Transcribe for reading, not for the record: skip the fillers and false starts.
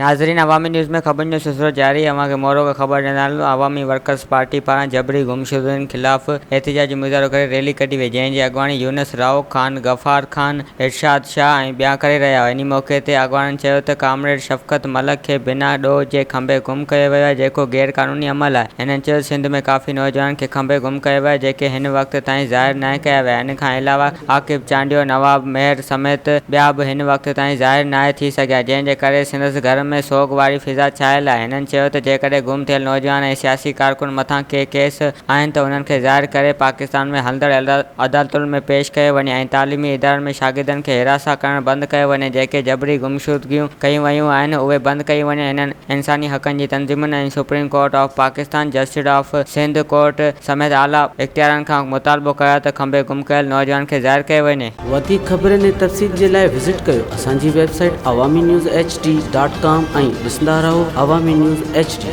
नाज़रीन, अवामी न्यूज़ में ख़बर जो सिलसिलो जारी। अवां खे मोरो का ख़बर ॾिनो। अवामी वर्कर्स पार्टी पारां जबरी गुमशुदनि ख़िलाफ़ एहतिजाजी मुज़ाहिरो करे रैली कढी वई, जंहिं जी अॻवानी यूनुस राओ ख़ान, गफ़ार ख़ान, इरशाद शाह ऐं ॿिया करे रहिया हुआ। इन मौक़े ते अॻवाननि चयो त कामरेड शफ़क़त मलिक खे बिना ॾोह जे खंबे गुम कयो वियो आहे, जेको गैरक़ानूनी अमल आहे। हिननि चयो सिंध में काफ़ी नौजवान खे खंबे गुम कयो वियो आहे, जेके हिन वक़्त ताईं ज़ाहिर न कया विया। इन खां अलावा आकिब चांडियो, नवाब मेहर समेत ॿिया बि हिन वक़्त ताईं ज़ाहिर न थी सघिया, जंहिं जे करे संदसि घर में सोग वारी फिज़ा छायल आहे। हिननि चयो त जेकॾहिं गुम थियल नौजवान ऐं सियासी कारकुन मथां के केस आहिनि त उन्हनि खे ज़ाहिर करे पाकिस्तान में हलंदड़ अदालतुनि में पेश कयो वञे ऐं तालीमी इदारनि में शागिर्दनि खे हिरासा करणु बंदि कयो वञे। जेके जबरी गुमशुदगियूं कयूं वयूं आहिनि उहे बंदि कयूं वञनि। हिननि इंसानी हक़नि जी तंज़ीमुनि ऐं supreme court of Pakistan, justice of Sindh court समेत आला इख्तियारनि खां मुतालबो कयो त खंबे गुम कयल नौजवान खे ज़ाहिर कयो वञे। वधीक ख़बरनि ऐं तफ़सील जे लाइ विज़िट कयो असांजी वेबसाइट awamiNewsHD.com ऐं ॾिसंदा रहो अवामी न्यूज़ HD।